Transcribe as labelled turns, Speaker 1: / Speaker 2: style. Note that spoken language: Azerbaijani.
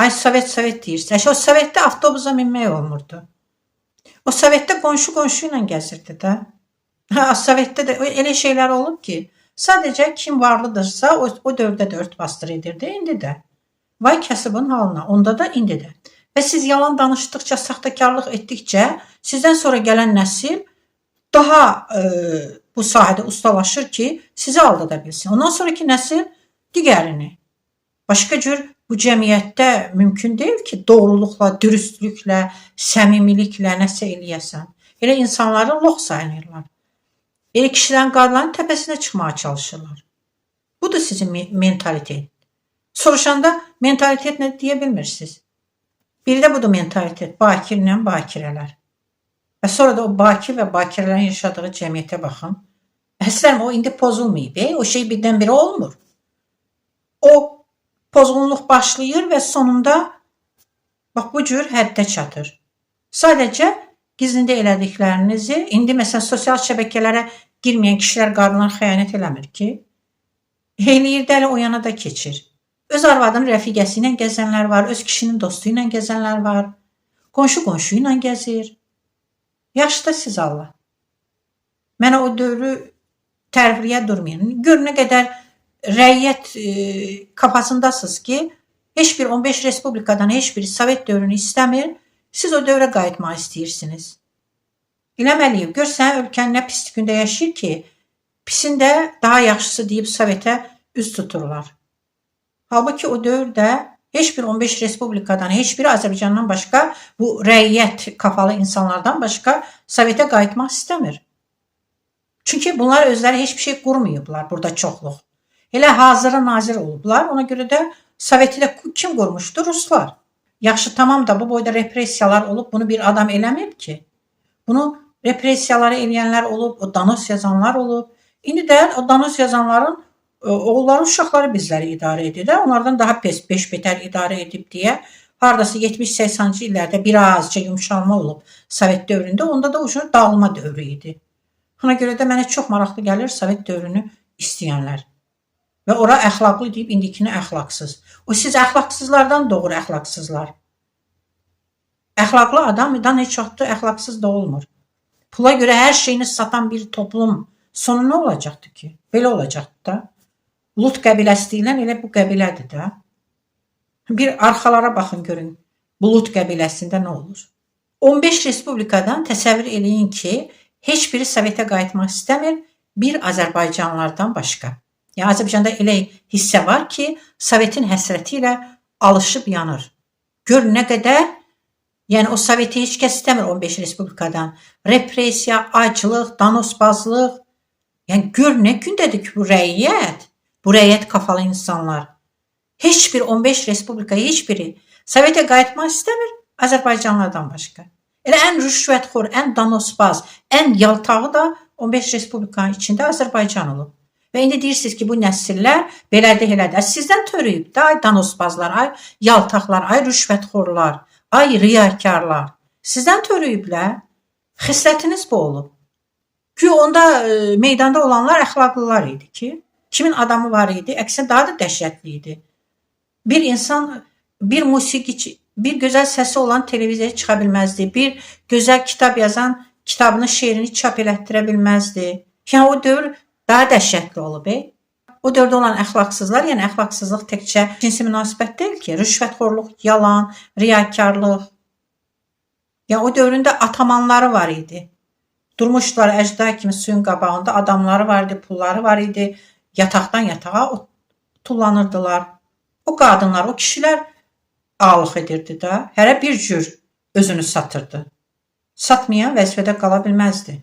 Speaker 1: Ay Sovet deyirsən. O Sovetdə avtobusa minmək olmurdu. O Sovetdə qonşu ilə gəzirdi də. Sovetdə də elə şeylər olub ki, sadəcə kim varlıdırsa o dövrdə də örtbasdır edirdi, indi də. Vay kasıbın halına, onda da indi də. Və siz yalan danışdıqca, saxtakarlıq etdikcə sizdən sonra gələn nəsil daha bu sahədə ustalaşır ki, sizi aldada bilsin. Ondan sonraki nəsil digərini. Başqa cür bu cəmiyyətdə mümkün deyil ki, doğruluqla, dürüstlüklə, səmimiliklə nəsə eləyəsən. Elə insanları lox sayınırlar. Elə kişilərin, qadınların təpəsinə çıxmağa çalışırlar. Budur sizin mentalitet. Soruşanda mentalitet nə deyə bilmirsiniz? Biri də budur mentalitet, bakirlə bakirələr. Və sonra da o bakir və bakirələrin yaşadığı cəmiyyətə baxın. Əslən, o indi pozulmayıb, o şey birdən-birə olmur. O pozğunluq başlayır və sonunda bax bu cür həddə çatır. Sadəcə gizlində elədiklərinizi, indi məsələn sosial şəbəkələrə girməyən kişilər, qadınlar xəyanət eləmir ki, eləyir dəli o yana da keçir. Öz arvadının rəfiqəsi ilə gəzənlər var, öz kişinin dostu ilə gəzənlər var, qonşu ilə gəzir. Yaxşı da siz Allah. Mənə o dövrü tərifliyə durmayın. Gör nə qədər rəiyyət kafasındasınız ki, heç bir 15 respublikadan heç biri Sovet dövrünü istəmir, siz o dövrə qayıtmaq istəyirsiniz. Eləməliyim, gör sən ölkən nə pislikündə yaşayır ki, pisin də daha yaxşısı deyib Sovetə üz tuturlar. Halbuki o dövrdə heç bir 15 respublikadan, heç biri Azərbaycandan başqa, bu rəiyyət kafalı insanlardan başqa Sovetə qayıtmaq istəmir. Çünki bunlar özləri heç bir şey qurmayıblar, burada çoxluq. Elə hazıra nazir olublar, ona görə də Soveti də kim qurmuşdu? Ruslar. Yaxşı, tamam da bu boyda repressiyalar olub, bunu bir adam eləməyib ki. Bunu repressiyaları eləyənlər olub, o danos yazanlar olub. İndi də o danos yazanların oğulları, uşaqları bizləri idarə edir də, onlardan daha beş betər idarə edib deyə, haradasa 70-80-ci illərdə birazca yumşalma olub Sovet dövründə, onda da ucunu dağılma dövrü idi. Ona görə də mənə çox maraqlı gəlir Sovet dövrünü istəyənlər. Və ora əxlaqlı deyib, indikini əxlaqsız. O siz əxlaqsızlardan doğur əxlaqsızlar. Əxlaqlı adamdan heç vaxtı əxlaqsız da olmur. Pula görə hər şeyini satan bir toplum sonu nə olacaqdı ki? Belə olacaqdı da. Lut qəbiləsi deyilən elə bu qəbilədir də. Bir arxalara baxın, görün. Bu Lut qəbiləsində nə olur? 15 respublikadan təsəvvür eləyin ki, heç biri Sovetə qayıtmaq istəmir, bir Azərbaycanlılardan başqa. Yəni, Azərbaycanda elə hissə var ki, Sovetin həsrəti ilə alışıb yanır. Gör nə qədər, yəni o Soveti heç kəs istəmir 15 respublikadan. Repressiya, aclıq, danosbazlıq. Yəni, gör nə gündədir ki, bu rəiyyət kafalı insanlar. Heç bir 15 respublika, heç biri Sovetə qayıtmaq istəmir, Azərbaycanlılardan başqa. Elə ən rüşvətxor, ən danosbaz, ən yaltağı da 15 respublikanın içində Azərbaycan olub. Və indi deyirsiniz ki, bu nəsillər belədir, elədir. Sizdən törüyüb də, ay danosbazlar, ay yaltaqlar, ay rüşvətxorlar, ay riyakarlar. Sizdən törüyüblər. Xislətiniz bu olub. Ki, onda meydanda olanlar əxlaqlılar idi ki, kimin adamı var idi, əksinə daha da dəhşətli idi. Bir insan, bir musiqiçi, bir gözəl səsi olan televiziyaya çıxa bilməzdi, bir gözəl kitab yazan kitabını, şeirini çap elətdirə bilməzdi. Yəni, o dövr daha dəhşətli olub. O dövrdə olan əxlaqsızlar, yəni əxlaqsızlıq təkcə cinsi münasibət deyil ki, rüşvətxorluq, yalan, riyakarlıq. Yəni, o dövründə atamanları var idi. Durmuşdular əcda kimi suyun qabağında, adamları var idi, pulları var idi, yataqdan yatağa tullanırdılar. O qadınlar, o kişilər ağlıq edirdi də, hərə bir cür özünü satırdı. Satmayan vəzifədə qala bilməzdi.